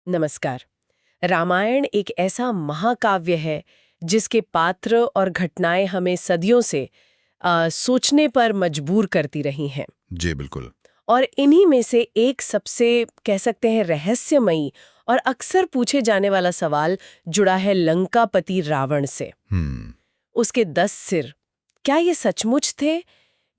नमस्कार। रामायण एक ऐसा महाकाव्य है जिसके पात्र और घटनाएं हमें सदियों से सोचने पर मजबूर करती रही हैं। जी बिल्कुल। और इन्हीं में से एक सबसे कह सकते हैं रहस्यमयी और अक्सर पूछे जाने वाला सवाल जुड़ा है लंकापति रावण से। उसके 10 सिर, क्या ये सचमुच थे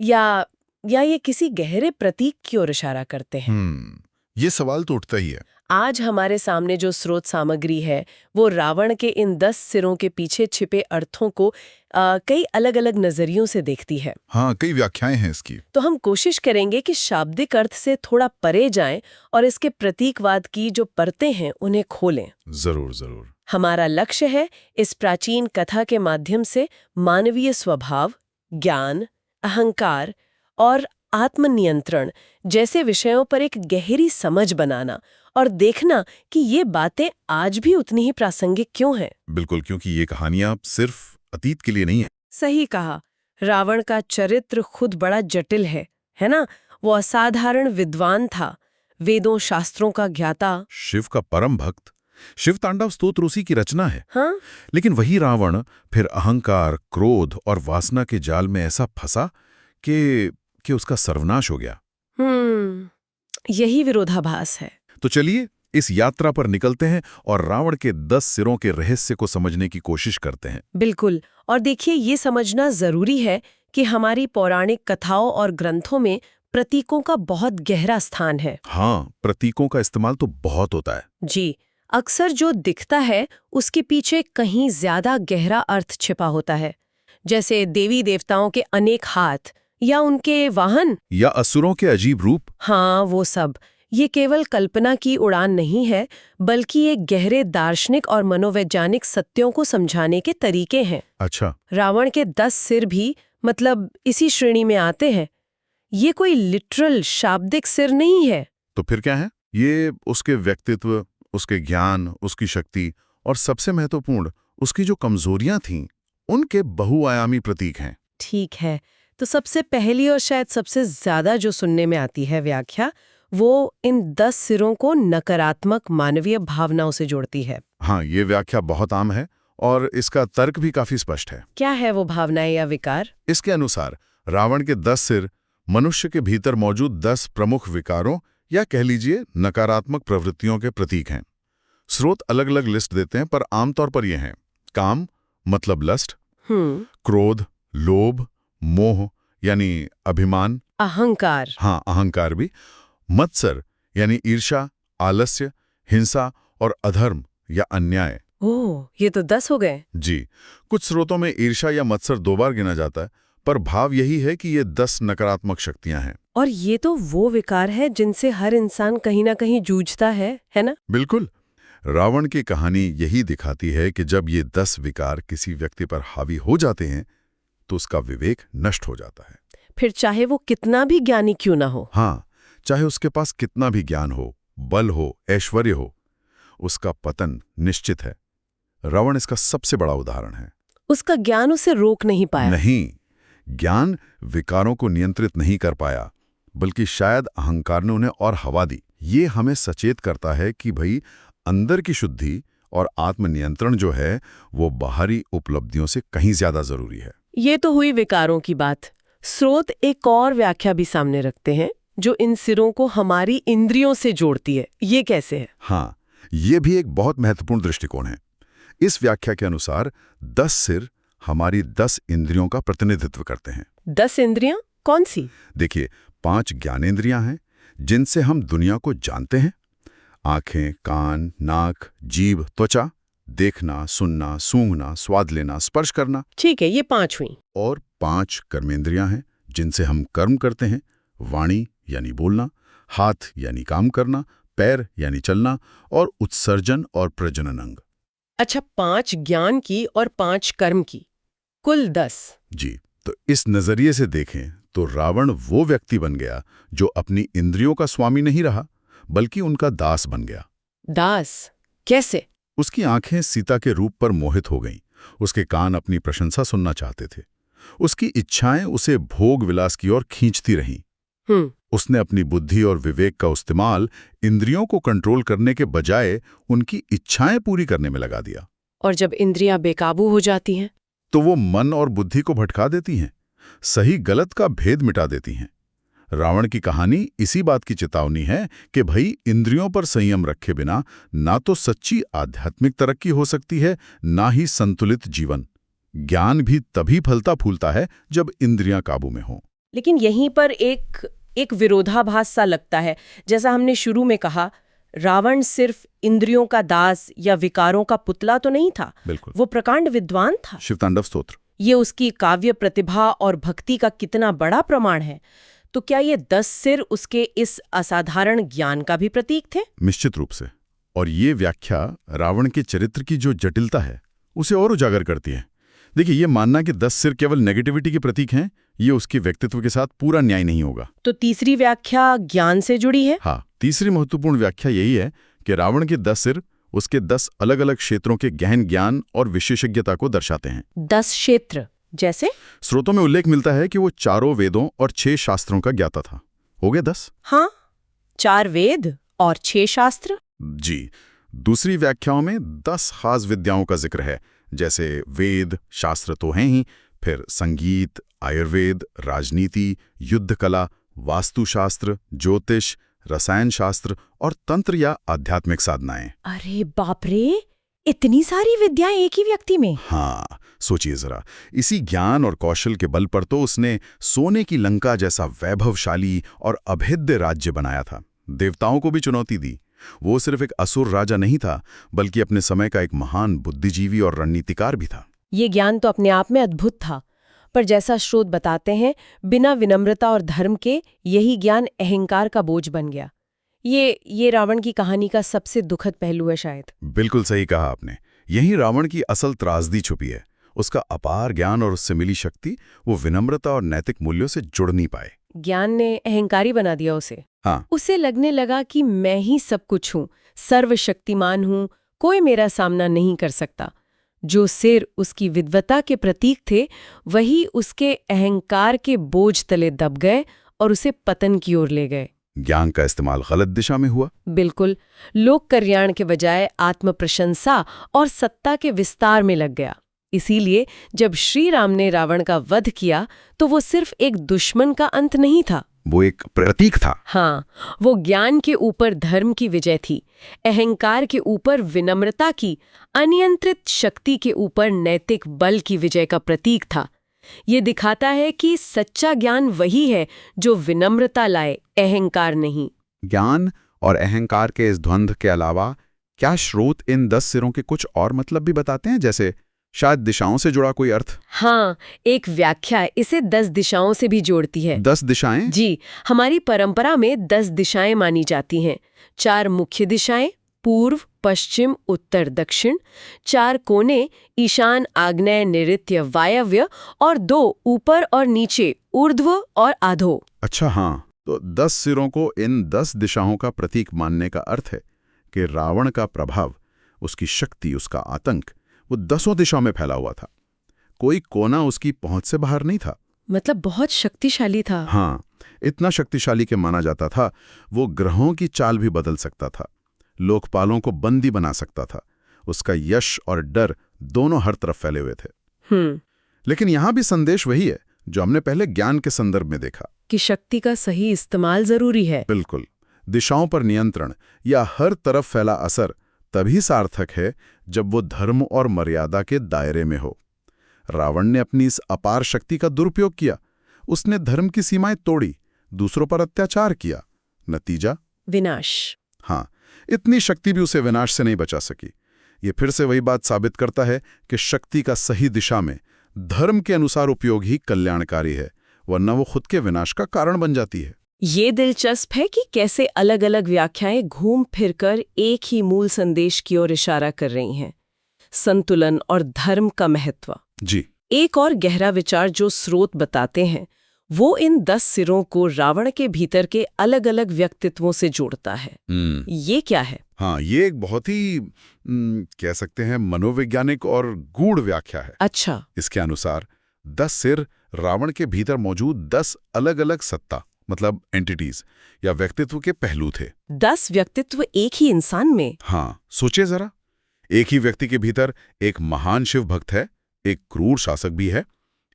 या ये किसी गहरे प्रतीक की ओर इशारा करते हैं? ये सवाल तो उठता ही है। आज हमारे सामने जो स्रोत सामग्री है वो रावण के इन 10 सिरों के पीछे छिपे अर्थों को कई अलग अलग नजरियों से देखती है। हाँ, कई व्याख्याएं हैं इसकी। तो हम कोशिश करेंगे कि शाब्दिक अर्थ से थोड़ा परे जाएं और इसके प्रतीकवाद की जो परतें हैं उन्हें खोलें। जरूर जरूर। हमारा लक्ष्य है इस प्राचीन कथा के माध्यम से मानवीय स्वभाव, ज्ञान, अहंकार और आत्मनियंत्रण जैसे विषयों पर एक गहरी समझ बनाना और देखना कि ये बातें आज भी उतनी ही प्रासंगिक क्यों हैं। बिल्कुल, क्योंकि ये कहानियां सिर्फ अतीत के लिए नहीं है। सही कहा। रावण का चरित्र खुद बड़ा जटिल है ना? वो असाधारण विद्वान था, वेदों शास्त्रों का ज्ञाता, शिव का परम भक्त। शिव तांडव स्तोत्र उसी की रचना है। हाँ? लेकिन वही रावण फिर अहंकार, क्रोध और वासना के जाल में ऐसा फंसा कि उसका सर्वनाश हो गया। यही विरोधाभास है। तो चलिए इस यात्रा पर निकलते हैं और रावण के 10 सिरों के रहस्य को समझने की कोशिश करते हैं। बिल्कुल। और देखिए, ये समझना जरूरी है कि हमारी पौराणिक कथाओं और ग्रंथों में प्रतीकों का बहुत गहरा स्थान है। हाँ, प्रतीकों का इस्तेमाल तो बहुत होता है। जी, अक्सर जो दिखता है उसके पीछे कहीं ज्यादा गहरा अर्थ छिपा होता है, जैसे देवी देवताओं के अनेक हाथ या उनके वाहन या असुरों के अजीब रूप। हाँ, वो सब। ये केवल कल्पना की उड़ान नहीं है, बल्कि एक गहरे दार्शनिक और मनोवैज्ञानिक सत्यों को समझाने के तरीके हैं। अच्छा। रावण के 10 सिर भी मतलब इसी श्रेणी में आते हैं। ये कोई लिटरल शाब्दिक सिर नहीं है। तो फिर क्या है? ये उसके व्यक्तित्व, उसके ज्ञान, उसकी शक्ति और सबसे महत्वपूर्ण उसकी जो कमजोरियां थीं, उनके बहुआयामी प्रतीक हैं। ठीक है, तो सबसे पहली और शायद सबसे ज्यादा जो सुनने में आती है व्याख्या, वो इन 10 सिरों को नकारात्मक मानवीय भावनाओं से जोड़ती है। हाँ, ये व्याख्या बहुत आम है और इसका तर्क भी काफी स्पष्ट है। क्या है वो भावनाएं या विकार? इसके अनुसार रावण के 10 सिर मनुष्य के भीतर मौजूद 10 प्रमुख विकारों या कह लीजिए नकारात्मक प्रवृत्तियों के प्रतीक हैं। स्रोत अलग अलग लिस्ट देते हैं, पर आमतौर पर ये हैं: काम मतलब लस्ट, क्रोध, लोभ, मोह यानी अभिमान, अहंकार, हाँ अहंकार भी, मत्सर यानी ईर्ष्या, आलस्य, हिंसा और अधर्म या अन्याय। ओह, ये तो 10 हो गए। जी, कुछ स्रोतों में ईर्ष्या या मत्सर 2 बार गिना जाता है, पर भाव यही है कि ये 10 नकारात्मक शक्तियां हैं। और ये तो वो विकार है जिनसे हर इंसान कहीं ना कहीं जूझता है ना? बिल्कुल। रावण की कहानी यही दिखाती है कि जब ये 10 विकार किसी व्यक्ति पर हावी हो जाते हैं तो उसका विवेक नष्ट हो जाता है। फिर चाहे वो कितना भी ज्ञानी क्यों ना हो। हाँ, चाहे उसके पास कितना भी ज्ञान हो, बल हो, ऐश्वर्य हो, उसका पतन निश्चित है। रावण इसका सबसे बड़ा उदाहरण है। उसका ज्ञान उसे रोक नहीं पाया। नहीं, ज्ञान विकारों को नियंत्रित नहीं कर पाया, बल्कि शायद अहंकार ने उन्हें और हवा दी। ये हमें सचेत करता है कि भाई अंदर की शुद्धि और आत्मनियंत्रण जो है वो बाहरी उपलब्धियों से कहीं ज्यादा जरूरी है। ये तो हुई विकारों की बात। स्रोत एक और व्याख्या भी सामने रखते हैं जो इन सिरों को हमारी इंद्रियों से जोड़ती है। ये कैसे है? हाँ, ये भी एक बहुत महत्वपूर्ण दृष्टिकोण है। इस व्याख्या के अनुसार 10 सिर हमारी 10 इंद्रियों का प्रतिनिधित्व करते हैं। 10 इंद्रियां कौन सी? देखिए, 5 ज्ञानेंद्रियां हैं जिनसे हम दुनिया को जानते हैं: आंखें, कान, नाक, जीभ, त्वचा, देखना, सुनना, सूंघना, स्वाद लेना, स्पर्श करना। ठीक है, ये 5 हुई। और 5 कर्मेंद्रियां हैं जिनसे हम कर्म करते हैं: वाणी यानी बोलना, हाथ यानी काम करना, पैर यानी चलना, और उत्सर्जन और प्रजनन अंग। अच्छा, 5 ज्ञान की और 5 कर्म की, कुल 10। जी, तो इस नजरिए से देखें तो रावण वो व्यक्ति बन गया जो अपनी इंद्रियों का स्वामी नहीं रहा, बल्कि उनका दास बन गया। दास कैसे? उसकी आंखें सीता के रूप पर मोहित हो गईं, उसके कान अपनी प्रशंसा सुनना चाहते थे, उसकी इच्छाएं उसे भोग विलास की ओर खींचती रहीं। उसने अपनी बुद्धि और विवेक का इस्तेमाल इंद्रियों को कंट्रोल करने के बजाय उनकी इच्छाएं पूरी करने में लगा दिया। और जब इंद्रियां बेकाबू हो जाती हैं तो वो मन और बुद्धि को भटका देती हैं, सही गलत का भेद मिटा देती हैं। रावण की कहानी इसी बात की चेतावनी है कि भाई इंद्रियों पर संयम रखे बिना ना तो सच्ची आध्यात्मिक तरक्की हो सकती है, ना ही संतुलित जीवन। ज्ञान भी तभी फलता फूलता है जब इंद्रियां काबू में हों। लेकिन यहीं पर एक विरोधाभास सा लगता है। जैसा हमने शुरू में कहा, रावण सिर्फ इंद्रियों का दास या विकारों का पुतला तो नहीं था। बिल्कुल, वो प्रकांड विद्वान था। शिवतांडव स्तोत्र ये उसकी काव्य प्रतिभा और भक्ति का कितना बड़ा प्रमाण है। तो क्या ये 10 सिर उसके इस असाधारण ज्ञान का भी प्रतीक थे? निश्चित रूप से। और ये व्याख्या रावण के चरित्र की जो जटिलता है उसे और उजागर करती है। देखिए, ये मानना कि 10 सिर केवल नेगेटिविटी के प्रतीक हैं, ये उसके व्यक्तित्व के साथ पूरा न्याय नहीं होगा। तो तीसरी व्याख्या ज्ञान से जुड़ी है? हाँ, तीसरी महत्वपूर्ण व्याख्या यही है कि रावण के 10 सिर उसके 10 अलग अलग क्षेत्रों के गहन ज्ञान और विशेषज्ञता को दर्शाते हैं। 10 क्षेत्र जैसे? स्रोतों में उल्लेख मिलता है कि वो 4 वेदों और 6 शास्त्रों का ज्ञाता था। हो गए 10? हाँ, 4 वेद और 6 शास्त्र। जी। दूसरी व्याख्याओं में 10 खास विद्याओं का जिक्र है, जैसे वेद शास्त्र तो हैं ही, फिर संगीत, आयुर्वेद, राजनीति, युद्ध कला, वास्तुशास्त्र, ज्योतिष, रसायन शास्त्र और तंत्र या आध्यात्मिक साधनाएं। अरे बाप रे, इतनी सारी विद्याएं एक ही व्यक्ति में? हाँ, सोचिए जरा। इसी ज्ञान और कौशल के बल पर तो उसने सोने की लंका जैसा वैभवशाली और अभेद्य राज्य बनाया था, देवताओं को भी चुनौती दी। वो सिर्फ एक असुर राजा नहीं था, बल्कि अपने समय का एक महान बुद्धिजीवी और रणनीतिकार भी था। ये ज्ञान तो अपने आप में अद्भुत था, पर जैसा स्रोत बताते हैं, बिना विनम्रता और धर्म के यही ज्ञान अहंकार का बोझ बन गया। ये रावण की कहानी का सबसे दुखद पहलू है शायद। बिल्कुल सही कहा आपने। यही रावण की असल त्रासदी छुपी है। उसका अपार ज्ञान और उससे मिली शक्ति वो विनम्रता और नैतिक मूल्यों से जुड़ नहीं पाए। ज्ञान ने अहंकारी बना दिया उसे। हाँ, उसे लगने लगा कि मैं ही सब कुछ हूँ, सर्वशक्तिमान हूँ, कोई मेरा सामना नहीं कर सकता। जो सिर उसकी विद्वता के प्रतीक थे, वही उसके अहंकार के बोझ तले दब गए और उसे पतन की ओर ले गए। ज्ञान का इस्तेमाल गलत दिशा में हुआ। बिल्कुल, लोक कल्याण के बजाय आत्म प्रशंसा और सत्ता के विस्तार में लग गया। इसीलिए जब श्री राम ने रावण का वध किया, तो वो सिर्फ एक दुश्मन का अंत नहीं था, वो एक प्रतीक था। हाँ, वो ज्ञान के ऊपर धर्म की विजय थी, अहंकार के ऊपर विनम्रता की, अनियंत्रित शक्ति के ऊपर नैतिक बल की विजय का प्रतीक था। ये दिखाता है कि सच्चा ज्ञान वही है जो विनम्रता लाए, अहंकार नहीं। ज्ञान और अहंकार के इस द्वंद्व के अलावा क्या स्रोत इन 10 सिरों के कुछ और मतलब भी बताते हैं, जैसे शायद दिशाओं से जुड़ा कोई अर्थ? हाँ, एक व्याख्या इसे 10 दिशाओं से भी जोड़ती है। 10 दिशाएं? जी, हमारी परंपरा में 10 दिशाएं मानी जाती हैं। 4 मुख्य दिशाएं, पूर्व, पश्चिम, उत्तर, दक्षिण। 4 कोने, ईशान, आग्नेय, नैऋत्य, वायव्य, और 2 ऊपर और नीचे, ऊर्ध्व और आधो। अच्छा, हाँ, तो 10 सिरों को इन 10 दिशाओं का प्रतीक मानने का अर्थ है कि रावण का प्रभाव, उसकी शक्ति, उसका आतंक वो 10 दिशाओं में फैला हुआ था। कोई कोना उसकी पहुंच से बाहर नहीं था। मतलब बहुत शक्तिशाली था। हाँ, इतना शक्तिशाली के माना जाता था वो ग्रहों की चाल भी बदल सकता था, लोकपालों को बंदी बना सकता था। उसका यश और डर दोनों हर तरफ फैले हुए थे। लेकिन यहां भी संदेश वही है जो हमने पहले ज्ञान के संदर्भ में देखा, कि शक्ति का सही इस्तेमाल जरूरी है। बिल्कुल। दिशाओं पर नियंत्रण या हर तरफ फैला असर तभी सार्थक है जब वो धर्म और मर्यादा के दायरे में हो। रावण ने अपनी इस अपार शक्ति का दुरुपयोग किया। उसने धर्म की सीमाएं तोड़ी, दूसरों पर अत्याचार किया। नतीजा? विनाश। हाँ, इतनी शक्ति भी उसे विनाश से नहीं बचा सकी। ये फिर से वही बात साबित करता है कि शक्ति का सही दिशा में, धर्म के अनुसार उपयोग ही कल्याणकारी है, वरना वो खुद के विनाश का कारण बन जाती है। ये दिलचस्प है कि कैसे अलग अलग व्याख्याएं घूम फिरकर एक ही मूल संदेश की ओर इशारा कर रही हैं, संतुलन और धर्म का महत्व। जी। एक और गहरा विचार जो स्रोत बताते हैं, वो इन 10 सिरों को रावण के भीतर के अलग अलग व्यक्तित्वों से जोड़ता है। ये क्या है? हाँ, ये एक बहुत ही कह सकते हैं मनोवैज्ञानिक और गूढ़ व्याख्या है। अच्छा। इसके अनुसार 10 सिर रावण के भीतर मौजूद 10 अलग अलग सत्ता मतलब एंटिटीज या व्यक्तित्व के पहलू थे। 10 व्यक्तित्व एक ही इंसान में? हाँ, सोचिए जरा, एक ही व्यक्ति के भीतर एक महान शिव भक्त है, एक क्रूर शासक भी है,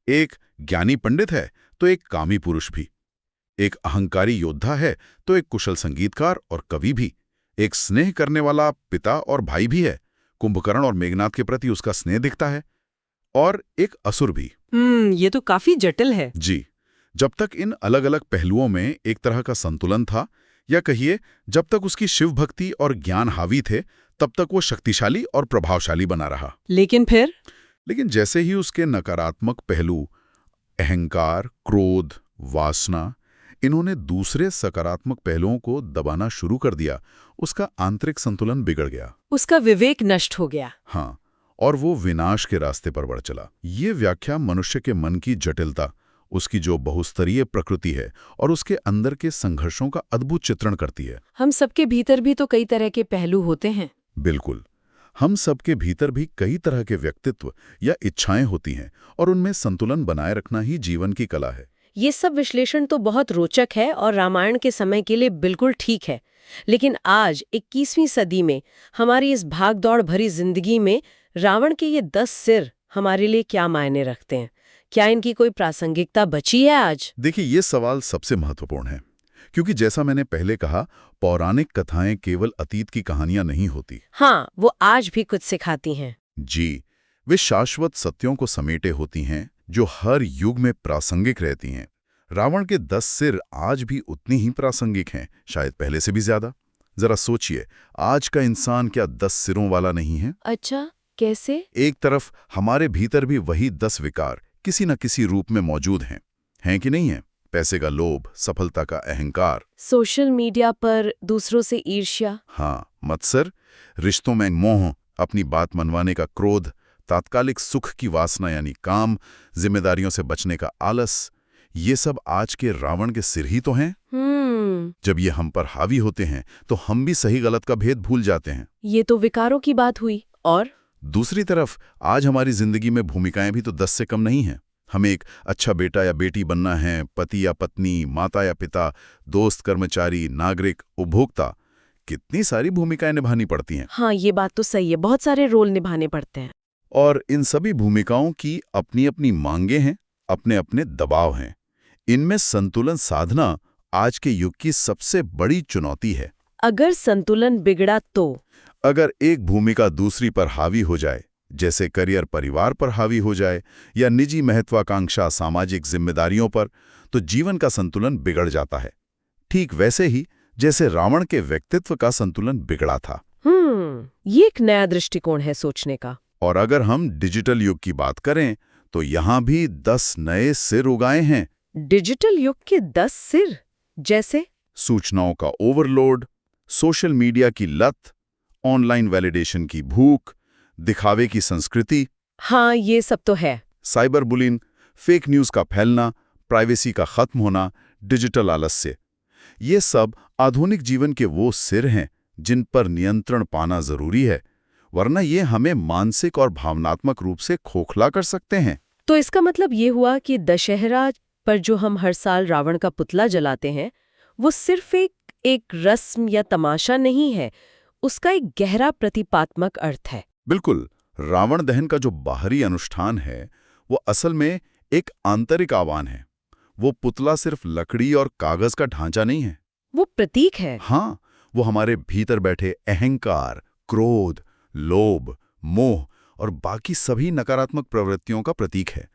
एक ज्ञानी पंडित है तो एक कामी पुरुष भी, एक अहंकारी योद्धा है तो एक कुशल संगीतकार और कवि भी, एक स्नेह करने वाला पिता और भाई भी है, कुंभकर्ण और मेघनाद के प्रति उसका स्नेह दिखता है, और एक असुर भी। ये तो काफी जटिल है। जी, जब तक इन अलग अलग पहलुओं में एक तरह का संतुलन था, या कहिए जब तक उसकी शिव भक्ति और ज्ञान हावी थे, तब तक वो शक्तिशाली और प्रभावशाली बना रहा। लेकिन जैसे ही उसके नकारात्मक पहलू अहंकार, क्रोध, वासना, इन्होंने दूसरे सकारात्मक पहलुओं को दबाना शुरू कर दिया, उसका आंतरिक संतुलन बिगड़ गया। उसका विवेक नष्ट हो गया। हाँ, और वो विनाश के रास्ते पर बढ़ चला। ये व्याख्या मनुष्य के मन की जटिलता, उसकी जो बहुस्तरीय प्रकृति है और उसके अंदर के संघर्षों का अद्भुत चित्रण करती है। हम सबके भीतर भी तो कई तरह के पहलू होते हैं। बिल्कुल, हम सबके भीतर भी कई तरह के व्यक्तित्व या इच्छाएं होती हैं, और उनमें संतुलन बनाए रखना ही जीवन की कला है। ये सब विश्लेषण तो बहुत रोचक है और रामायण के समय के लिए बिल्कुल ठीक है, लेकिन आज 21वीं सदी में हमारी इस भागदौड़ भरी जिंदगी में रावण के ये 10 सिर हमारे लिए क्या मायने रखते हैं? क्या इनकी कोई प्रासंगिकता बची है आज? देखिए, ये सवाल सबसे महत्वपूर्ण है, क्योंकि जैसा मैंने पहले कहा, पौराणिक कथाएं केवल अतीत की कहानियां नहीं होती। हाँ, वो आज भी कुछ सिखाती हैं। जी, वे शाश्वत सत्यों को समेटे होती हैं, जो हर युग में प्रासंगिक रहती हैं। रावण के 10 सिर आज भी उतनी ही प्रासंगिक हैं, शायद पहले से भी ज्यादा। जरा सोचिए, आज का इंसान क्या 10 सिरों वाला नहीं है? अच्छा, कैसे? एक तरफ हमारे भीतर भी वही 10 विकार किसी न किसी रूप में मौजूद हैं कि नहीं है? पैसे का लोभ, सफलता का अहंकार, सोशल मीडिया पर दूसरों से ईर्ष्या, हाँ, मत्सर, रिश्तों में मोह, अपनी बात मनवाने का क्रोध, तात्कालिक सुख की वासना यानी काम, जिम्मेदारियों से बचने का आलस, ये सब आज के रावण के सिर ही तो हैं। जब ये हम पर हावी होते हैं तो हम भी सही गलत का भेद भूल जाते हैं। ये तो विकारों की बात हुई। और दूसरी तरफ आज हमारी जिंदगी में भूमिकाएं भी तो 10 से कम नहीं हैं। हमें एक अच्छा बेटा या बेटी बनना है, पति या पत्नी, माता या पिता, दोस्त, कर्मचारी, नागरिक, उपभोक्ता, कितनी सारी भूमिकाएं निभानी पड़ती हैं। हाँ, ये बात तो सही है, बहुत सारे रोल निभाने पड़ते हैं। और इन सभी भूमिकाओं की अपनी अपनी मांगें हैं, अपने अपने दबाव हैं। इनमें संतुलन साधना आज के युग की सबसे बड़ी चुनौती है। अगर संतुलन बिगड़ा तो? अगर एक भूमिका दूसरी पर हावी हो जाए, जैसे करियर परिवार पर हावी हो जाए या निजी महत्वाकांक्षा सामाजिक जिम्मेदारियों पर, तो जीवन का संतुलन बिगड़ जाता है। ठीक वैसे ही जैसे रावण के व्यक्तित्व का संतुलन बिगड़ा था। ये एक नया दृष्टिकोण है सोचने का। और अगर हम डिजिटल युग की बात करें तो यहां भी 10 नए सिर उगाए हैं। डिजिटल युग के 10 सिर? जैसे? सूचनाओं का ओवरलोड, सोशल मीडिया की लत, ऑनलाइन वैलिडेशन की भूख, दिखावे की संस्कृति। हाँ, ये सब तो है। साइबर बुलिंग, फेक न्यूज का फैलना, प्राइवेसी का खत्म होना, डिजिटल आलस्य, ये सब आधुनिक जीवन के वो सिर हैं जिन पर नियंत्रण पाना जरूरी है, वरना ये हमें मानसिक और भावनात्मक रूप से खोखला कर सकते हैं। तो इसका मतलब ये हुआ कि दशहरा पर जो हम हर साल रावण का पुतला जलाते हैं, वो सिर्फ एक रस्म या तमाशा नहीं है, उसका एक गहरा प्रतीकात्मक अर्थ है। बिल्कुल, रावण दहन का जो बाहरी अनुष्ठान है, वो असल में एक आंतरिक आह्वान है। वो पुतला सिर्फ लकड़ी और कागज का ढांचा नहीं है, वो प्रतीक है। हाँ, वो हमारे भीतर बैठे अहंकार, क्रोध, लोभ, मोह और बाकी सभी नकारात्मक प्रवृत्तियों का प्रतीक है।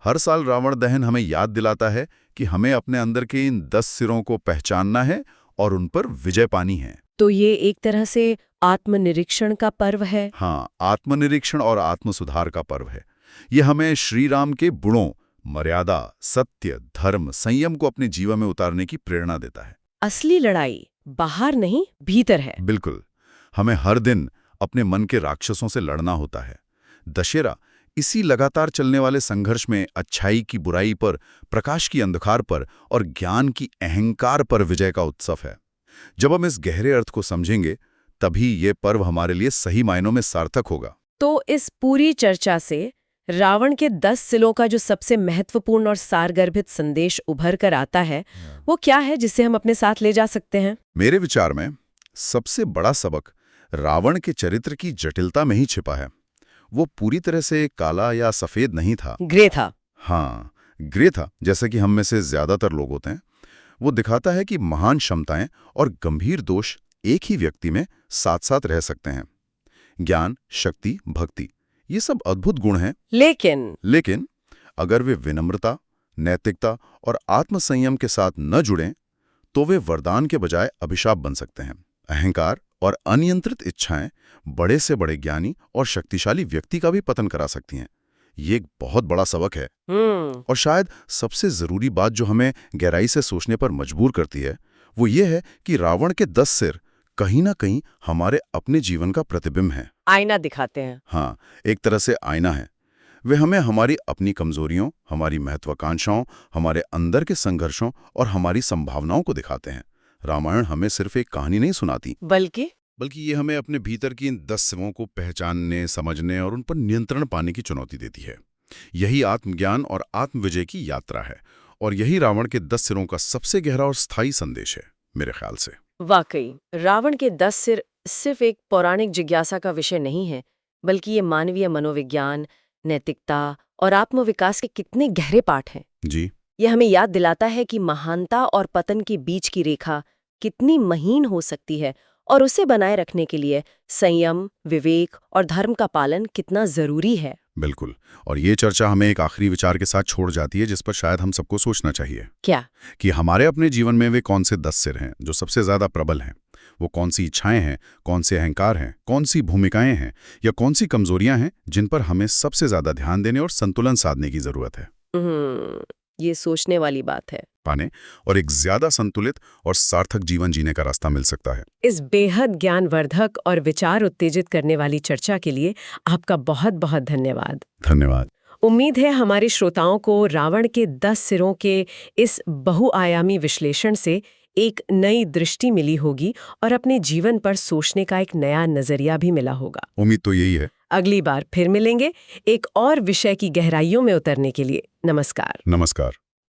हर साल रावण दहन हमें याद दिलाता है कि हमें अपने अंदर के इन 10 सिरों को पहचानना है और उन पर विजय पानी है। तो ये एक तरह से आत्मनिरीक्षण का पर्व है। हाँ, आत्मनिरीक्षण और आत्मसुधार का पर्व है। ये हमें श्री राम के गुणों, मर्यादा, सत्य, धर्म, संयम को अपने जीवन में उतारने की प्रेरणा देता है। असली लड़ाई बाहर नहीं, भीतर है। बिल्कुल, हमें हर दिन अपने मन के राक्षसों से लड़ना होता है। दशहरा इसी लगातार चलने वाले संघर्ष में अच्छाई की बुराई पर, प्रकाश की अंधकार पर और ज्ञान की अहंकार पर विजय का उत्सव है। जब हम इस गहरे अर्थ को समझेंगे, तभी ये पर्व हमारे लिए सही मायनों में सार्थक होगा। तो इस पूरी चर्चा से रावण के 10 सिलों का जो सबसे महत्वपूर्ण और सारगर्भित संदेश उभर कर आता है, वो क्या है जिसे हम अपने साथ ले जा सकते हैं? मेरे विचार में सबसे बड़ा सबक रावण के चरित्र की जटिलता में ही छिपा है। वो पूरी तरह से काला या सफेद नहीं था। ग्रे था। हाँ, ग्रे था, जैसे कि हम में से ज्यादातर लोग होते हैं। वो दिखाता है कि महान क्षमताएं और गंभीर दोष एक ही व्यक्ति में साथ साथ रह सकते हैं। ज्ञान, शक्ति, भक्ति, ये सब अद्भुत गुण हैं। लेकिन अगर वे विनम्रता, नैतिकता और आत्मसंयम के साथ न जुड़ें, तो वे वरदान के बजाय अभिशाप बन सकते हैं। अहंकार और अनियंत्रित इच्छाएं बड़े से बड़े ज्ञानी और शक्तिशाली व्यक्ति का भी पतन करा सकती हैं। ये एक बहुत बड़ा सबक है। और शायद सबसे जरूरी बात जो हमें गहराई से सोचने पर मजबूर करती है, वो ये है कि रावण के 10 सिर कहीं ना कहीं हमारे अपने जीवन का प्रतिबिंब है। आईना दिखाते हैं। हाँ, एक तरह से आईना है। वे हमें हमारी अपनी कमजोरियों, हमारी महत्वाकांक्षाओं, हमारे अंदर के संघर्षों और हमारी संभावनाओं को दिखाते हैं। रामायण हमें सिर्फ एक कहानी नहीं सुनाती, बल्कि ये हमें अपने भीतर की इन 10 सिरों को पहचानने, समझने और उन पर नियंत्रण पाने की चुनौती देती है। यही आत्मज्ञान और आत्मविजय की यात्रा है, और यही रावण के 10 सिरों का सबसे गहरा और स्थायी संदेश है, मेरे ख्याल से। वाकई रावण के 10 सिर सिर्फ एक पौराणिक जिज्ञासा का विषय नहीं है, बल्कि ये मानवीय मनोविज्ञान, नैतिकता और आत्मविकास के कितने गहरे पाठ हैं। जी, ये हमें याद दिलाता है कि महानता और पतन के बीच की रेखा कितनी महीन हो सकती है, और उसे बनाए रखने के लिए संयम, विवेक और धर्म का पालन कितना जरूरी है। बिल्कुल। और ये चर्चा हमें एक आखिरी विचार के साथ छोड़ जाती है, जिस पर शायद हम सबको सोचना चाहिए। क्या? कि हमारे अपने जीवन में वे कौन से 10 सिर हैं जो सबसे ज्यादा प्रबल हैं। वो कौन सी इच्छाएं हैं, कौन से अहंकार हैं, कौन सी भूमिकाएं हैं, या कौन सी कमजोरियां हैं जिन पर हमें सबसे ज्यादा ध्यान देने और संतुलन साधने की जरूरत है। ये सोचने वाली बात है। पाने और एक ज्यादा संतुलित और सार्थक जीवन जीने का रास्ता मिल सकता है। इस बेहद ज्ञानवर्धक और विचार उत्तेजित करने वाली चर्चा के लिए आपका बहुत बहुत धन्यवाद। धन्यवाद। उम्मीद है हमारे श्रोताओं को रावण के 10 सिरों के इस बहुआयामी विश्लेषण से एक नई दृष्टि मिली होगी और अपने जीवन पर सोचने का एक नया नजरिया भी मिला होगा। उम्मीद तो यही है। अगली बार फिर मिलेंगे एक और विषय की गहराइयों में उतरने के लिए। नमस्कार। नमस्कार।